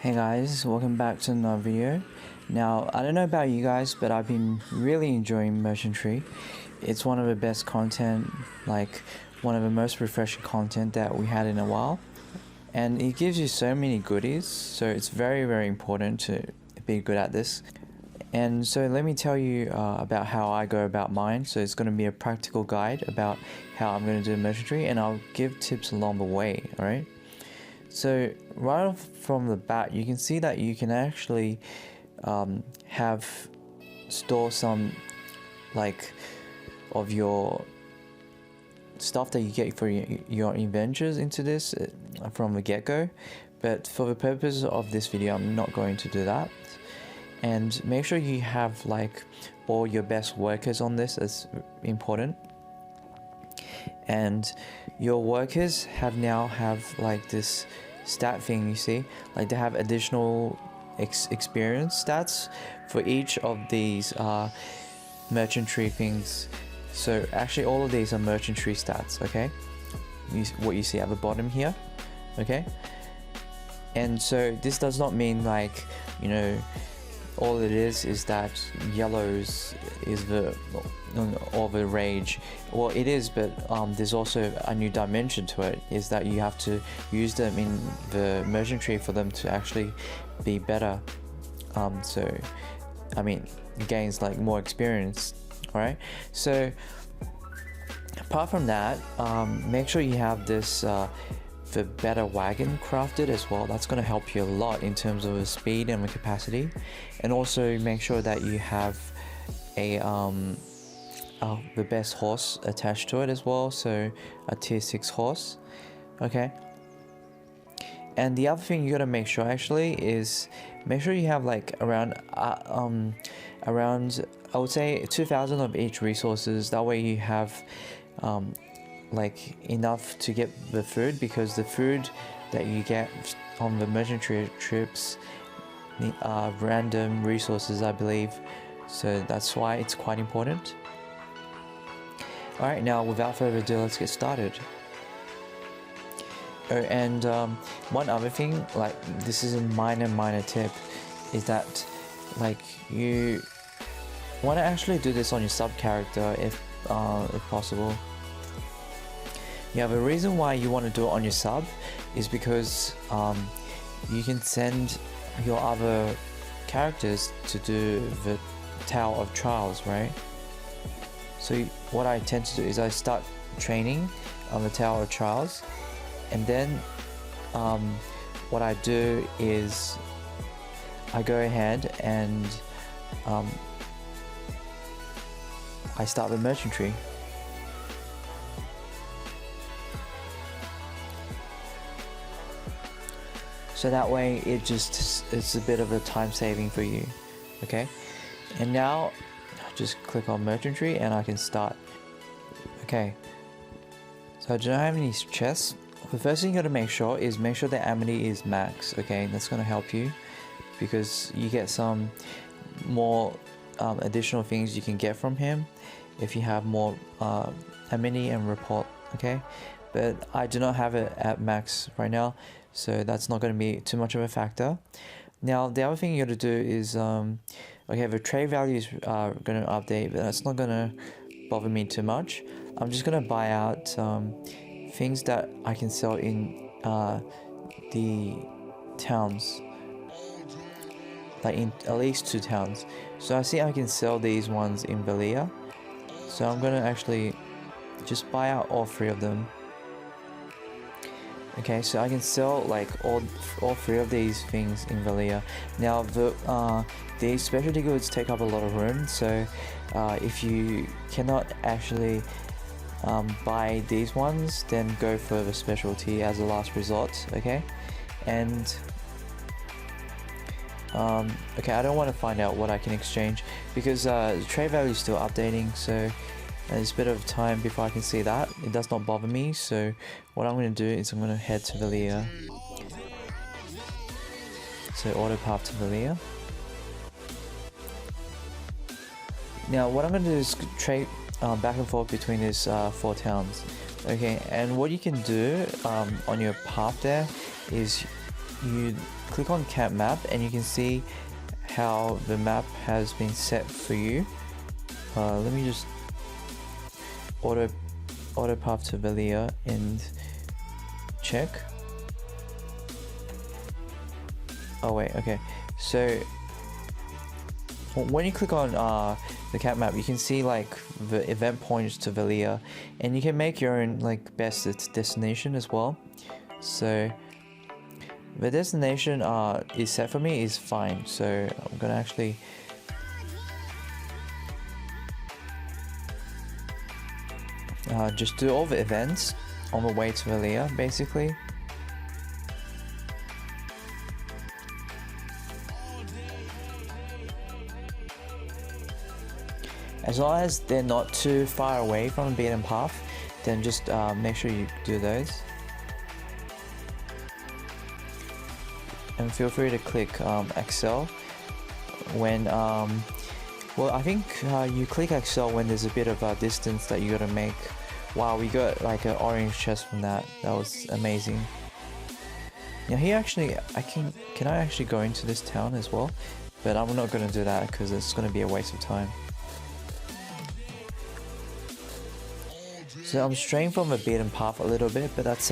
Hey guys, welcome back to another video. Now, I don't know about you guys, but I've been really enjoying Merchantry. It's one of the best content, like one of the most refreshing content that we had in a while. And it gives you so many goodies, so it's very important to be good at this. And so let me tell you about how I go about mine. So it's going to be a practical guide about how I'm going to do Merchantry, and I'll give tips along the way, alright? So right off from the bat, you can see that you can actually store some like of your stuff that you get for your adventures into this from the get-go, but for the purpose of this video I'm not going to do that. And make sure you have like all your best workers on this, as important. And your workers now have like this stat thing, you see, like they have additional experience stats for each of these merchantry things. So actually all of these are merchantry stats, okay? What you see at the bottom here, okay? And so this does not mean like, you know, all it is that yellows is the rage. Well, it is, but there's also a new dimension to it, is that you have to use them in the merchantry for them to actually be better. So I mean, it gains like more experience. Alright, so apart from that, make sure you have this the better wagon crafted as well. That's going to help you a lot in terms of the speed and the capacity. And also make sure that you have a the best horse attached to it as well, so a tier 6 horse, okay? And the other thing you gotta make sure actually is make sure you have like around I would say 2,000 of each resources. That way you have like enough to get the food, because the food that you get on the merchantry trips are random resources, I believe, so that's why it's quite important. Alright, now without further ado, let's get started. Oh, and one other thing, like this is a minor tip, is that like you want to actually do this on your sub character if possible. Yeah, the reason why you want to do it on your sub is because you can send your other characters to do the Tower of Trials, right? So what I tend to do is I start training on the Tower of Trials, and then what I do is I go ahead and I start the merchantry. So that way it's a bit of a time saving for you, okay? And now just click on merchantry and I can start. Okay, so I don't have any chests. The first thing you gotta make sure the amity is max, okay? That's gonna help you because you get some more additional things you can get from him if you have more amity and report, okay? But I do not have it at max right now, so that's not going to be too much of a factor. Now the other thing you got to do is okay, the trade values are going to update, but that's not going to bother me too much. I'm just going to buy out things that I can sell in the towns, like in at least 2 towns. So I see I can sell these ones in Valia, so I'm going to actually just buy out all 3 of them. Okay, so I can sell like all 3 of these things in Valia. Now these specialty goods take up a lot of room, so if you cannot actually buy these ones, then go for the specialty as a last resort, okay? And okay, I don't want to find out what I can exchange because the trade value is still updating, so there's a bit of time before I can see that. It does not bother me, so what I'm going to do is I'm going to head to Valia. So auto path to Valia. Now what I'm going to do is trade back and forth between these 4 towns. Okay, and what you can do on your path there is you click on camp map and you can see how the map has been set for you. Let me just auto path to Velia and check. Oh wait, okay. So when you click on the camp map, you can see like the event points to Velia, and you can make your own like best destination as well. So the destination is set for me is fine. So I'm gonna actually just do all the events on the way to Velia, basically. As long as they're not too far away from the beaten path, then just make sure you do those. And feel free to click Excel when, well, I think you click Excel when there's a bit of a distance that you gotta make. Wow, we got like an orange chest from that. That was amazing. Now here actually, can I actually go into this town as well? But I'm not gonna do that because it's gonna be a waste of time. So I'm straying from a beaten path a little bit, but that's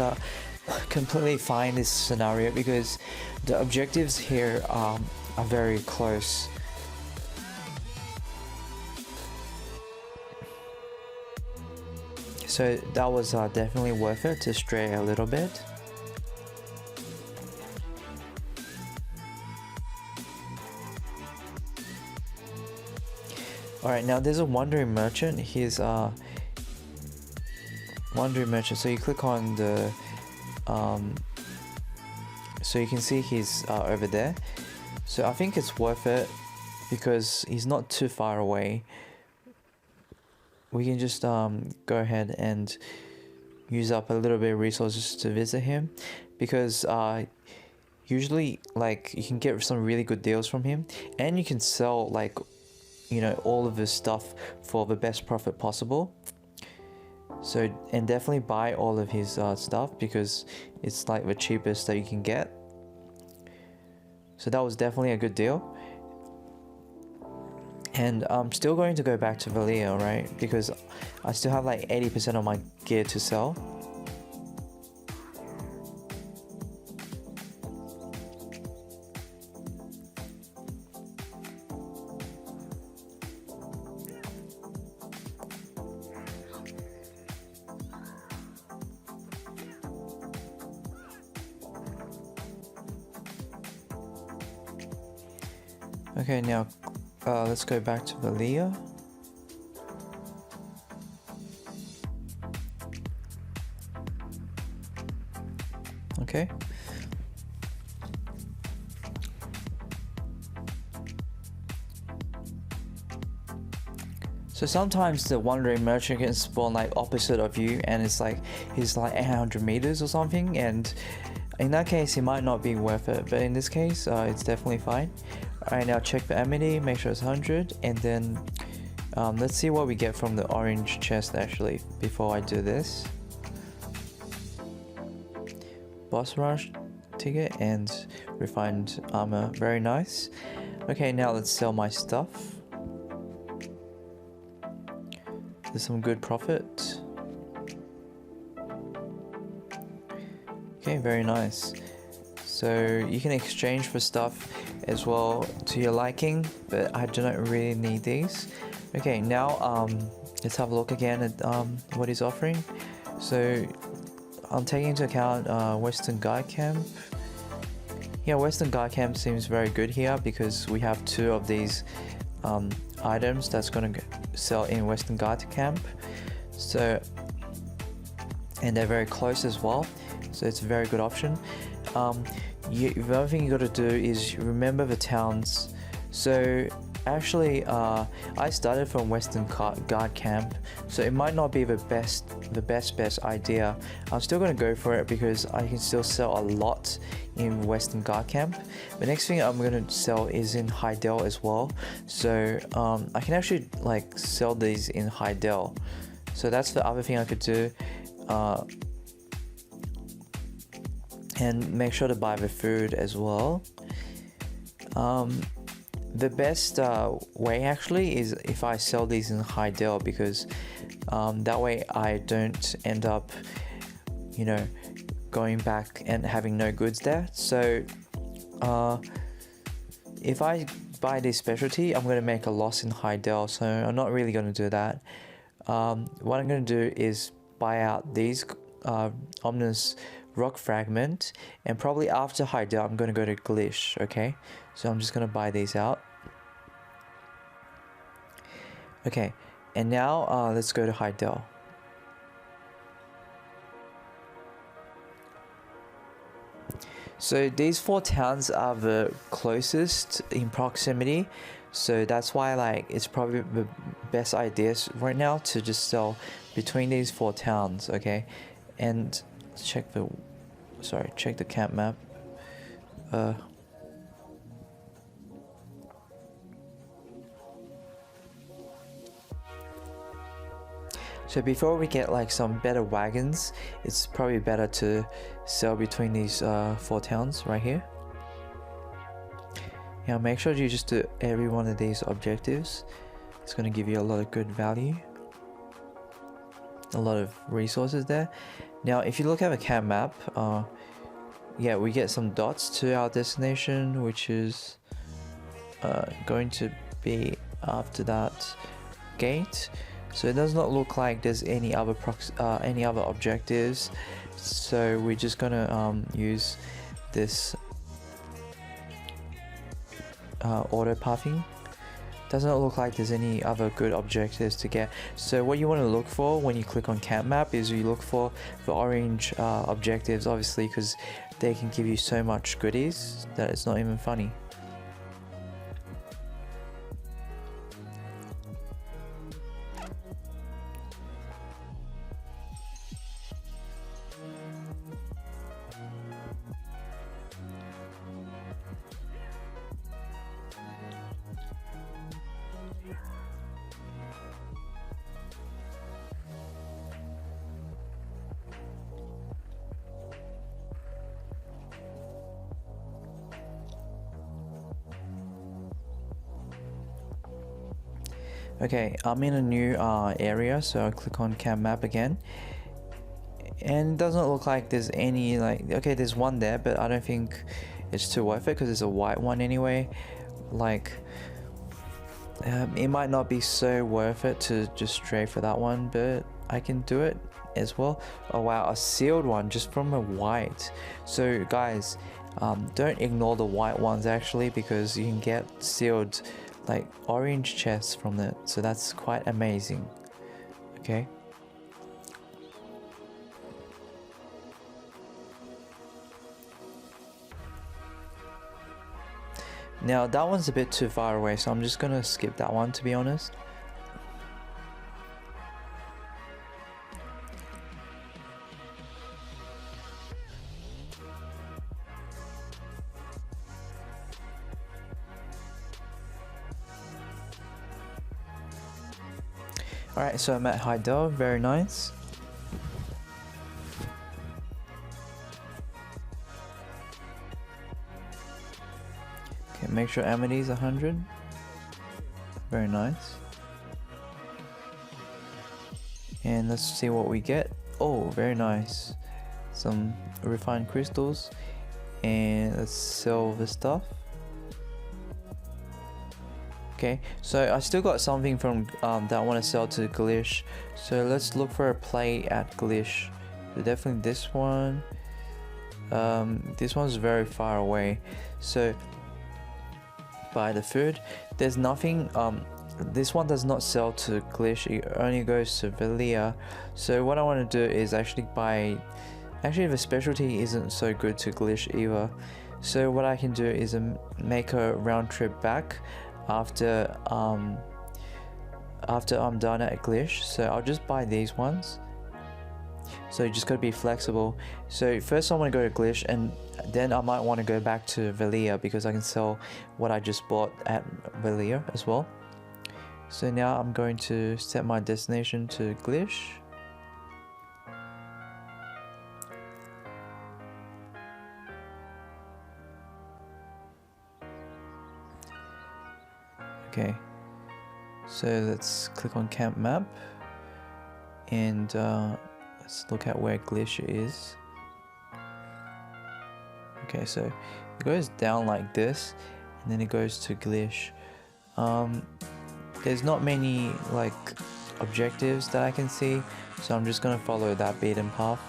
completely fine this scenario because the objectives here are very close. So that was definitely worth it to stray a little bit. Alright, now there's a wandering merchant. He's wandering merchant, so you click on the so you can see he's over there. So I think it's worth it because he's not too far away. We can just go ahead and use up a little bit of resources to visit him because usually like you can get some really good deals from him, and you can sell like, you know, all of his stuff for the best profit possible. So, and definitely buy all of his stuff because it's like the cheapest that you can get. So that was definitely a good deal. And I'm still going to go back to Velia, right? Because I still have like 80% of my gear to sell. Okay, now let's go back to Velia. Okay. So sometimes the wandering merchant can spawn like opposite of you, and it's like he's like 800 meters or something, and in that case it might not be worth it, but in this case it's definitely fine. Alright, now check the amenity, make sure it's 100, and then let's see what we get from the orange chest actually before I do this. Boss rush ticket and refined armor, very nice. Okay, now let's sell my stuff. There's some good profit. Okay, very nice. So you can exchange for stuff as well to your liking, but I do not really need these. Okay, now let's have a look again at what he's offering. So I'm taking into account Western Guard Camp. Yeah, Western Guard Camp seems very good here because we have two of these items that's going to sell in Western Guard Camp. So, and they're very close as well, so it's a very good option. The other thing you got to do is remember the towns. So actually I started from Western Guard Camp, so it might not be the best idea. I'm still going to go for it because I can still sell a lot in Western Guard Camp. The next thing I'm going to sell is in Heidel as well, so I can actually like sell these in Heidel. So that's the other thing I could do. and make sure to buy the food as well. The best way actually is if I sell these in Heidel, because that way I don't end up, you know, going back and having no goods there. So if I buy this specialty, I'm going to make a loss in Heidel, so I'm not really going to do that. What I'm going to do is buy out these ominous rock fragment, and probably after Heidel I'm going to go to Glish. Okay, so I'm just going to buy these out. Okay, and now let's go to Heidel. So these 4 towns are the closest in proximity, so that's why like it's probably the best idea right now to just sell between these 4 towns. Okay, and check the camp map. So before we get like some better wagons, it's probably better to sell between these 4 towns right here. Now make sure you just do every one of these objectives. It's going to give you a lot of good value, a lot of resources there. Now if you look at the camp map, yeah, we get some dots to our destination, which is going to be after that gate. So it does not look like there's any other objectives, so we're just gonna use this auto pathing. Doesn't look like there's any other good objectives to get. So what you want to look for when you click on camp map is you look for the orange objectives, obviously, because they can give you so much goodies that it's not even funny. Okay, I'm in a new area, so I'll click on camp map again, and it doesn't look like there's any like, okay, there's one there, but I don't think it's too worth it because it's a white one anyway. Like it might not be so worth it to just stray for that one, but I can do it as well. Oh wow, a sealed one just from a white. So guys, don't ignore the white ones actually, because you can get sealed like orange chests from it, so that's quite amazing. Okay, now that one's a bit too far away, so I'm just gonna skip that one, to be honest. Alright, so I'm at Heidel, very nice. Okay, make sure Amity is 100. Very nice. And let's see what we get. Oh, very nice. Some refined crystals. And let's sell the stuff. Okay, so I still got something from that I want to sell to Glish, so let's look for a play at Glish. So definitely this one. This one's very far away, so buy the food. There's nothing. This one does not sell to Glish, it only goes to Velia. So what I want to do is actually buy. Actually, the specialty isn't so good to Glish either. So what I can do is make a round trip back after I'm done at Glish. So I'll just buy these ones. So you just gotta be flexible. So first I want to go to Glish, and then I might want to go back to Velia because I can sell what I just bought at Velia as well. So now I'm going to set my destination to Glish. Okay, so let's click on camp map, and let's look at where Glacier is. Okay, so it goes down like this, and then it goes to Glish. There's not many like objectives that I can see, so I'm just gonna follow that beaten path.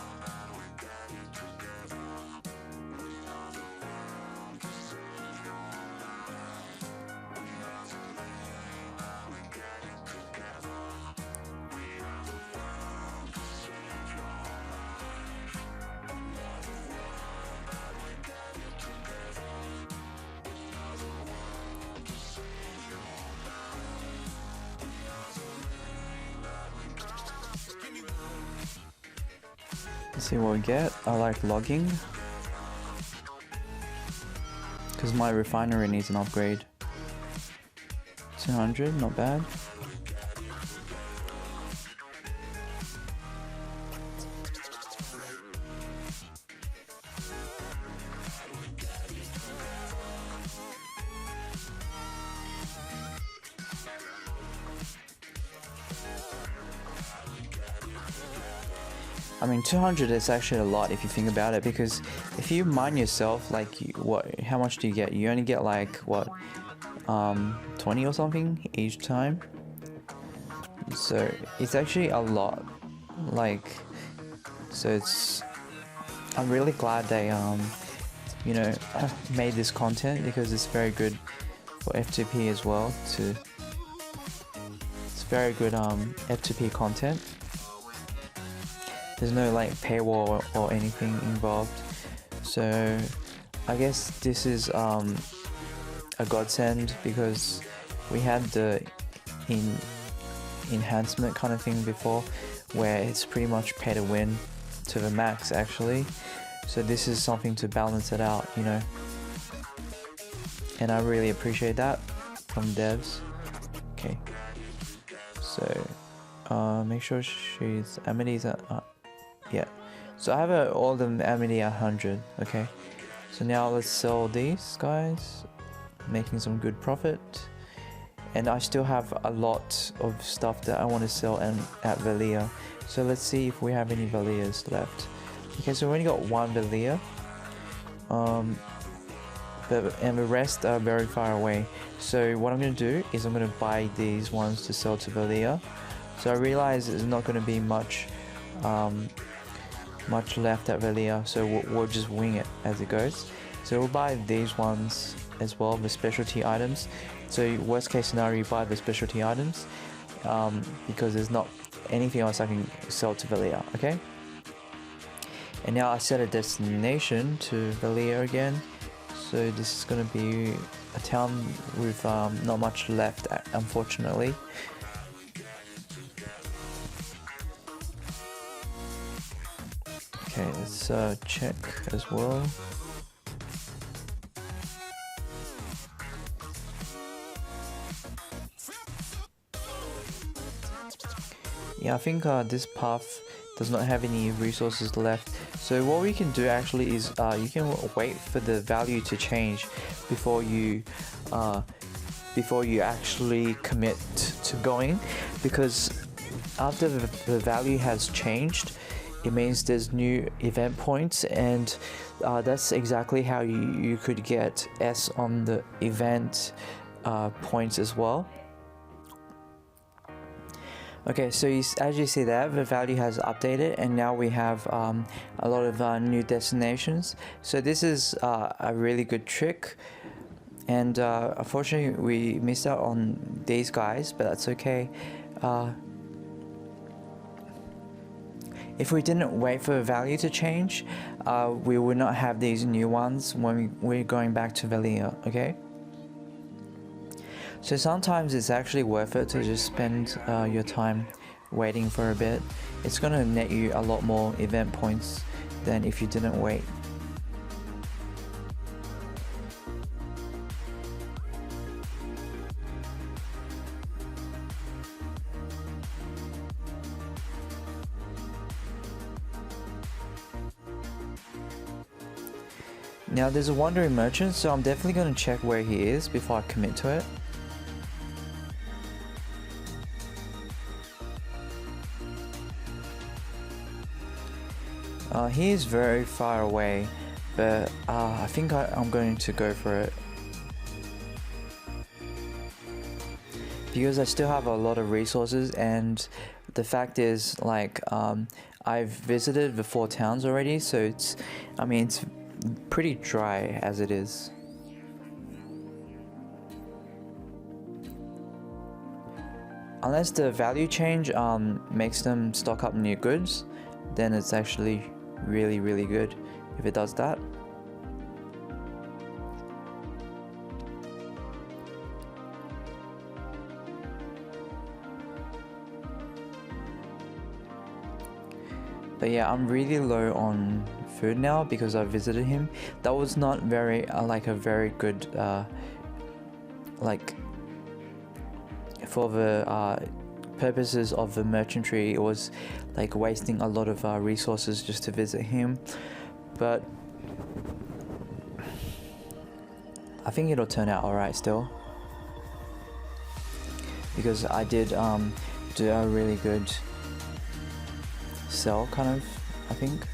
Let's see what we get. I like logging because my refinery needs an upgrade. 200, not bad. I mean, 200 is actually a lot if you think about it, because if you mine yourself, like, how much do you get? You only get like, what, 20 or something each time? So, it's actually a lot, like, so I'm really glad they, you know, made this content, because it's very good for F2P as well, it's very good, F2P content. There's no like paywall or anything involved, so I guess this is a godsend, because we had the enhancement kind of thing before, where it's pretty much pay to win to the max actually. So this is something to balance it out, you know, and I really appreciate that from devs. Okay, so make sure she's Amity's at yeah, so I have all the Amity at 100. Okay, so now let's sell these guys, making some good profit, and I still have a lot of stuff that I want to sell at Valia. So let's see if we have any Valias left. Okay, so we only got one Valia, and the rest are very far away. So what I'm going to do is I'm going to buy these ones to sell to Valia. So I realize there's not going to be much left at Valia, so we'll just wing it as it goes. So we'll buy these ones as well, the specialty items. So worst case scenario, you buy the specialty items, because there's not anything else I can sell to Valia. Okay, and now I set a destination to Valia again. So this is going to be a town with not much left, unfortunately. Okay, let's check as well. Yeah, I think this path does not have any resources left. So what we can do actually is you can wait for the value to change before you actually commit to going, because after the value has changed, it means there's new event points, and that's exactly how you could get S on the event points as well. Okay, so as you see there, the value has updated, and now we have a lot of new destinations. So this is a really good trick, and unfortunately we missed out on these guys, but that's okay. If we didn't wait for the value to change, we would not have these new ones when we're going back to Valia, okay? So sometimes it's actually worth it to just spend your time waiting for a bit. It's going to net you a lot more event points than if you didn't wait. Now there's a wandering merchant, so I'm definitely going to check where he is before I commit to it. He is very far away, but I think I'm going to go for it. Because I still have a lot of resources, and the fact is, like, I've visited the 4 towns already, so it's pretty dry as it is. Unless the value change makes them stock up new goods, then it's actually really good if it does that. But yeah, I'm really low on food now because I visited him. That was not very like a very good like for the purposes of the merchantry. It was like wasting a lot of resources just to visit him, but I think it'll turn out alright still, because I did do a really good sell, kind of, I think.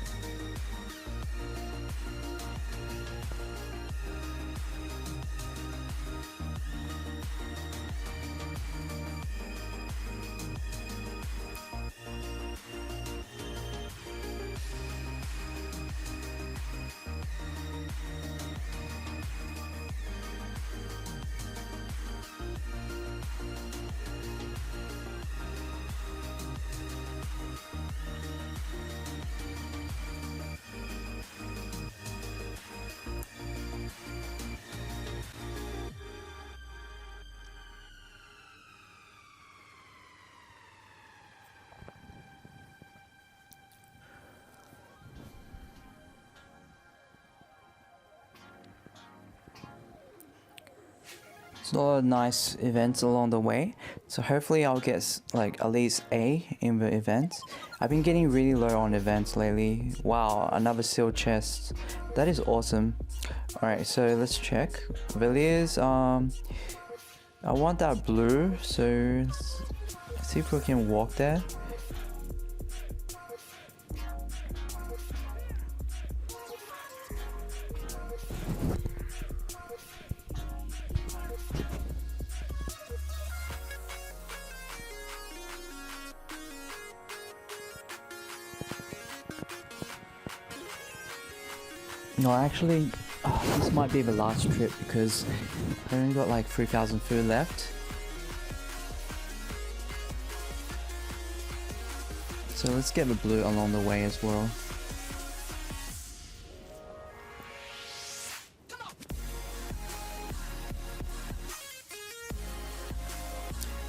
It's a lot of nice events along the way, so hopefully I'll get like at least A in the events. I've been getting really low on events lately. Wow, another sealed chest. That is awesome. Alright, so let's check. Villiers, I want that blue, so let's see if we can walk there. No, actually, this might be the last trip because I only got like 3,000 food left. So let's get the blue along the way as well.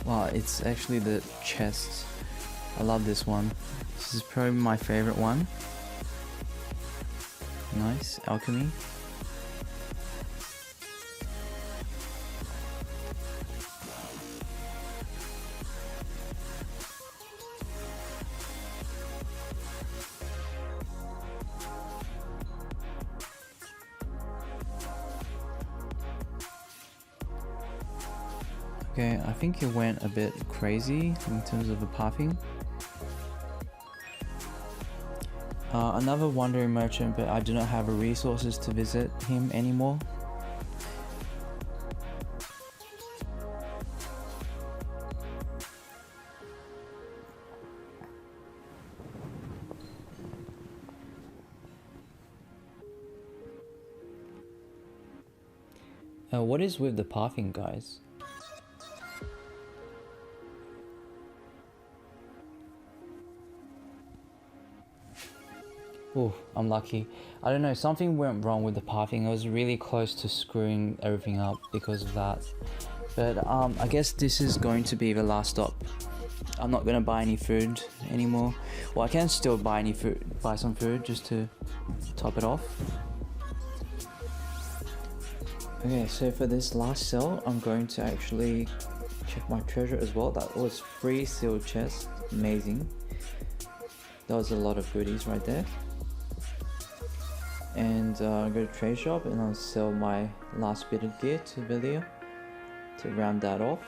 Wow, it's actually the chest. I love this one. This is probably my favorite one. Nice, alchemy. Okay, I think it went a bit crazy in terms of the pathing. Another wandering merchant, but I do not have the resources to visit him anymore. What is with the pathing, guys? Oh, I'm lucky. I don't know, something went wrong with the pathing. I was really close to screwing everything up because of that. But I guess this is going to be the last stop. I'm not gonna buy any food anymore. Well, I can still buy some food just to top it off. Okay, so for this last sell, I'm going to actually check my treasure as well. That was 3 sealed chests. Amazing. That was a lot of goodies right there. And I'll go to trade shop and I'll sell my last bit of gear to Villiers to round that off.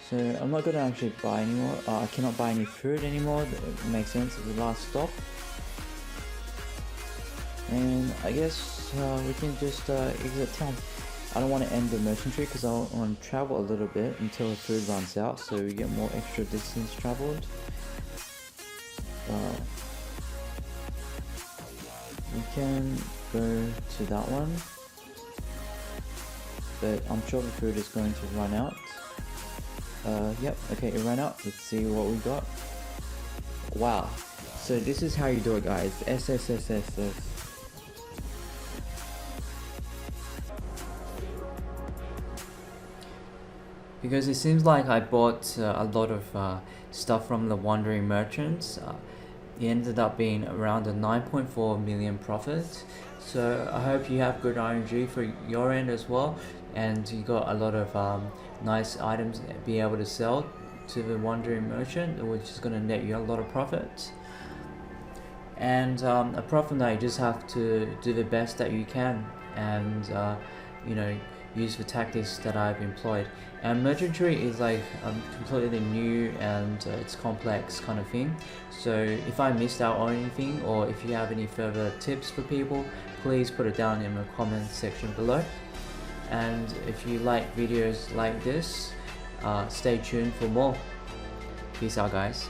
So I'm not gonna actually buy anymore. I cannot buy any food anymore. It makes sense. It's the last stop. And I guess we can just exit town. I don't want to end the merchant tree because I want to travel a little bit until the food runs out, so we get more extra distance traveled. We can go to that one, but I'm sure the food is going to run out. Yep, okay, it ran out. Let's see what we got. Wow, so this is how you do it, guys. SSSS. Because it seems like I bought a lot of stuff from the wandering merchants. It ended up being around a 9.4 million profit. So I hope you have good RNG for your end as well, and you got a lot of nice items to be able to sell to the wandering merchant, which is going to net you a lot of profit. And apart from that, you just have to do the best that you can, and you know, use the tactics that I've employed. And merchant tree is like completely new, and it's complex kind of thing. So if I missed out on anything, or if you have any further tips for people, please put it down in the comment section below. And if you like videos like this, stay tuned for more. Peace out, guys.